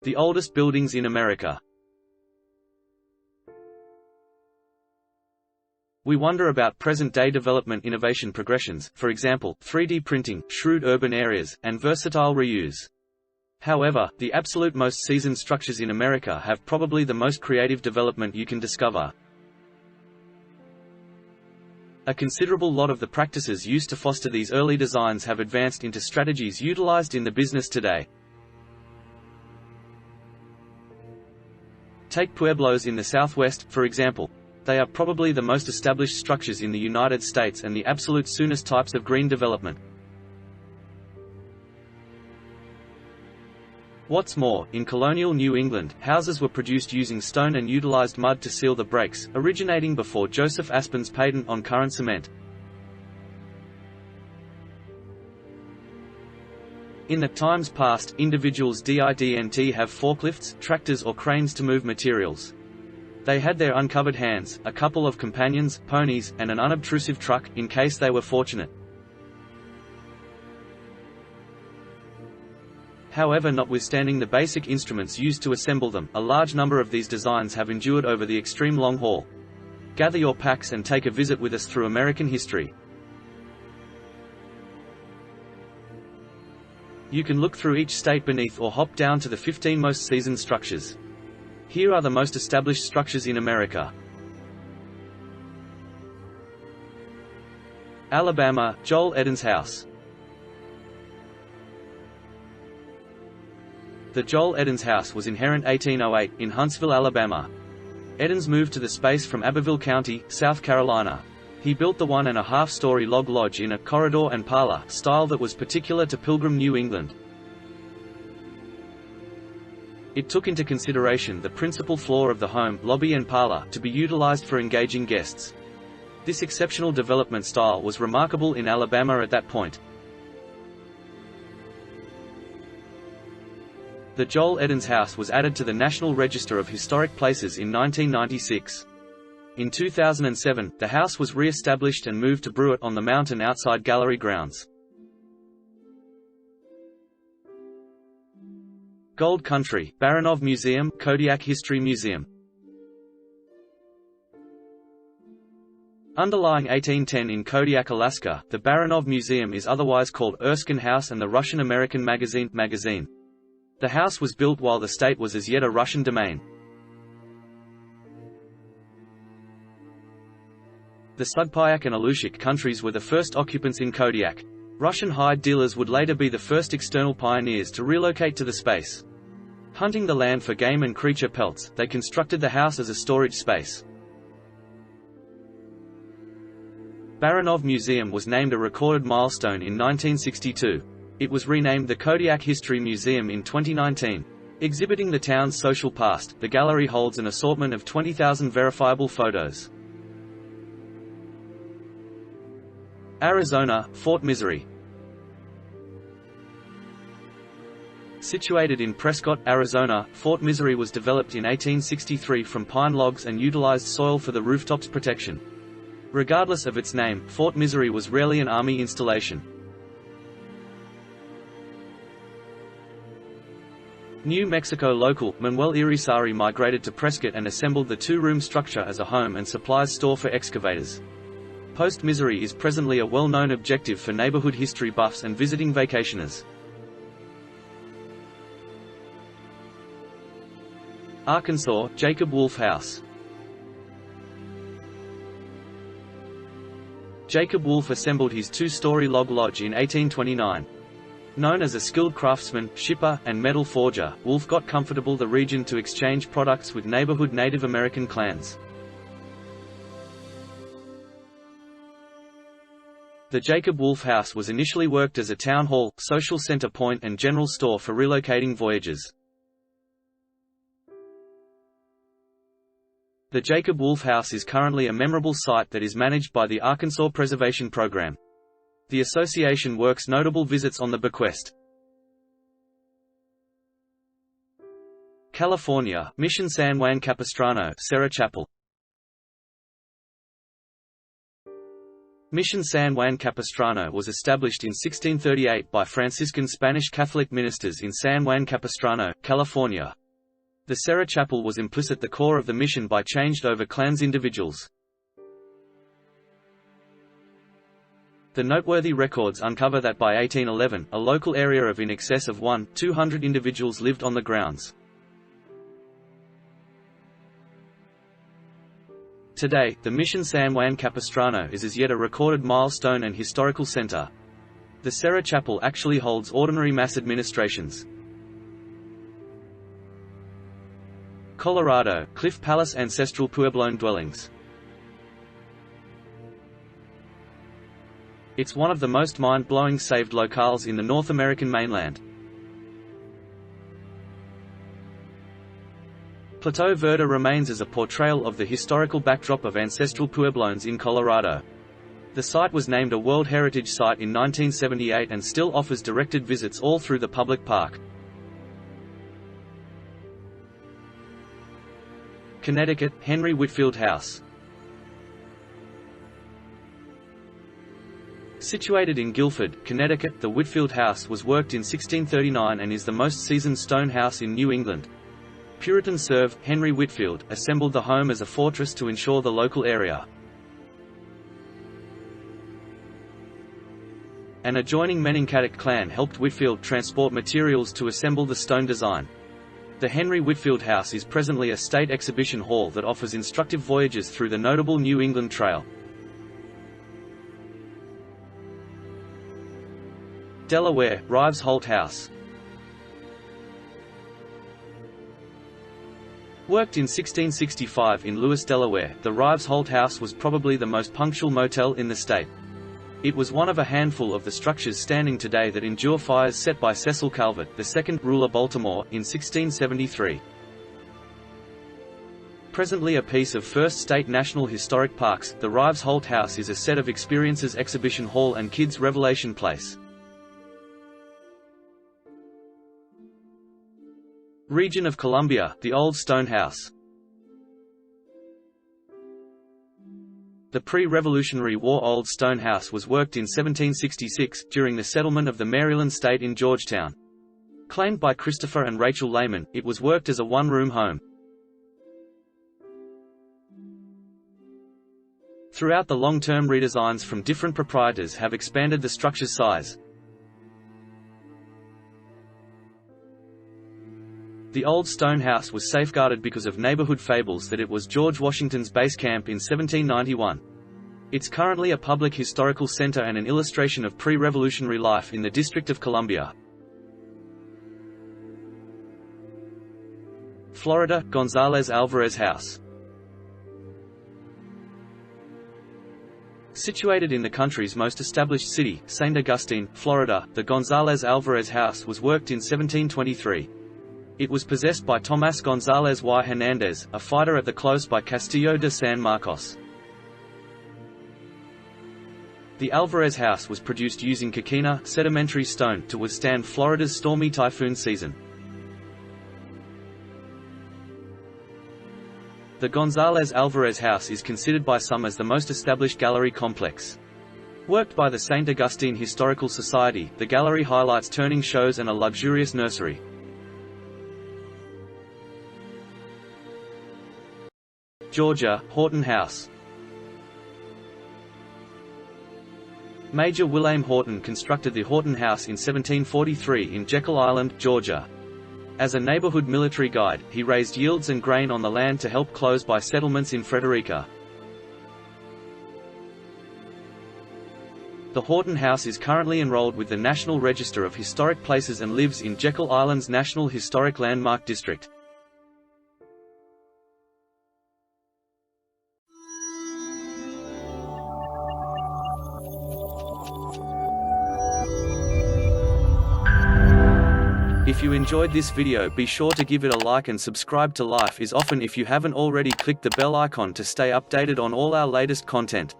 The oldest buildings in America. We wonder about present-day development innovation progressions, for example, 3D printing, shrewd urban areas, and versatile reuse. However, the absolute most seasoned structures in America have probably the most creative development you can discover. A considerable lot of the practices used to foster these early designs have advanced into strategies utilized in the business today. Take pueblos in the Southwest, for example. They are probably the most established structures in the United States and the absolute soonest types of green development. What's more, in colonial New England, houses were produced using stone and utilized mud to seal the breaks, originating before Joseph Aspen's patent on current cement. In the times past, individuals didn't have forklifts, tractors or cranes to move materials. They had their uncovered hands, a couple of companions, ponies, and an unobtrusive truck, in case they were fortunate. However, notwithstanding the basic instruments used to assemble them, a large number of these designs have endured over the extreme long haul. Gather your packs and take a visit with us through American history. You can look through each state beneath or hop down to the 15 most seasoned structures. Here are the most established structures in America. Alabama, Joel Eden's house. The Joel Eden's house was inherent 1808, in Huntsville, Alabama. Edens moved to the space from Abbeville County, South Carolina. He built the 1.5-story log lodge in a corridor and parlor style that was particular to Pilgrim New England. It took into consideration the principal floor of the home, lobby and parlor, to be utilized for engaging guests. This exceptional development style was remarkable in Alabama at that point. The Joel Eden's house was added to the National Register of Historic Places in 1996. In 2007, the house was re-established and moved to Brewitt on the mountain outside gallery grounds. Gold Country, Baranov Museum, Kodiak History Museum. Underlying 1810 in Kodiak, Alaska, the Baranov Museum is otherwise called Erskine House and the Russian-American magazine. The house was built while the state was as yet a Russian domain. The Sugpiaq and Aleutian countries were the first occupants in Kodiak. Russian hide dealers would later be the first external pioneers to relocate to the space. Hunting the land for game and creature pelts, they constructed the house as a storage space. Baranov Museum was named a recorded milestone in 1962. It was renamed the Kodiak History Museum in 2019. Exhibiting the town's social past, the gallery holds an assortment of 20,000 verifiable photos. Arizona, Fort Misery. Situated in Prescott, Arizona, Fort Misery was developed in 1863 from pine logs and utilized soil for the rooftop's protection. Regardless of its name, Fort Misery was rarely an army installation. New Mexico local, Manuel Irizarry migrated to Prescott and assembled the two-room structure as a home and supplies store for excavators. Post-Misery is presently a well-known objective for neighborhood history buffs and visiting vacationers. Arkansas, Jacob Wolf House. Jacob Wolf assembled his two-story log lodge in 1829. Known as a skilled craftsman, shipper, and metal forger, Wolf got comfortable the region to exchange products with neighborhood Native American clans. The Jacob Wolf House was initially worked as a town hall, social center point and general store for relocating voyagers. The Jacob Wolf House is currently a memorable site that is managed by the Arkansas Preservation Program. The association works notable visits on the bequest. California, Mission San Juan Capistrano, Serra Chapel. Mission San Juan Capistrano was established in 1638 by Franciscan Spanish Catholic ministers in San Juan Capistrano, California. The Serra Chapel was implicit the core of the mission by changed over clans individuals. The noteworthy records uncover that by 1811, a local area of in excess of 1,200 individuals lived on the grounds. Today, the Mission San Juan Capistrano is as yet a recorded milestone and historical center. The Serra Chapel actually holds ordinary mass administrations. Colorado, Cliff Palace ancestral Puebloan dwellings. It's one of the most mind-blowing saved locales in the North American mainland. Plateau Verde remains as a portrayal of the historical backdrop of ancestral Puebloans in Colorado. The site was named a World Heritage Site in 1978 and still offers directed visits all through the public park. Connecticut, Henry Whitfield House. Situated in Guilford, Connecticut, the Whitfield House was worked in 1639 and is the most seasoned stone house in New England. Puritan serf, Henry Whitfield, assembled the home as a fortress to ensure the local area. An adjoining Mennoncatic clan helped Whitfield transport materials to assemble the stone design. The Henry Whitfield House is presently a state exhibition hall that offers instructive voyages through the notable New England Trail. Delaware, Rives Holt House. Worked in 1665 in Lewis, Delaware, the Rives Holt House was probably the most punctual motel in the state. It was one of a handful of the structures standing today that endure fires set by Cecil Calvert, the second ruler Baltimore, in 1673. Presently a piece of First State National Historic Parks, the Rives Holt House is a set of experiences exhibition hall and kids' revelation place. Region of Columbia, the Old Stone House. The pre-Revolutionary War Old Stone House was worked in 1766, during the settlement of the Maryland state in Georgetown. Claimed by Christopher and Rachel Lehman, it was worked as a one-room home. Throughout the long-term redesigns from different proprietors have expanded the structure's size. The old stone house was safeguarded because of neighborhood fables that it was George Washington's base camp in 1791. It's currently a public historical center and an illustration of pre-revolutionary life in the District of Columbia. Florida, González Alvarez House. Situated in the country's most established city, St. Augustine, Florida, the González Alvarez House was worked in 1723. It was possessed by Tomás González y Hernández, a fighter at the close by Castillo de San Marcos. The Alvarez House was produced using coquina sedimentary stone to withstand Florida's stormy typhoon season. The González Alvarez House is considered by some as the most established gallery complex. Worked by the St. Augustine Historical Society, the gallery highlights turning shows and a luxurious nursery. Georgia, Horton House. Major William Horton constructed the Horton House in 1743 in Jekyll Island, Georgia. As a neighborhood military guide, he raised yields and grain on the land to help close-by settlements in Frederica. The Horton House is currently enrolled with the National Register of Historic Places and lives in Jekyll Island's National Historic Landmark District. If you enjoyed this video, be sure to give it a like and subscribe to Life is Often if you haven't already. Click the bell icon to stay updated on all our latest content.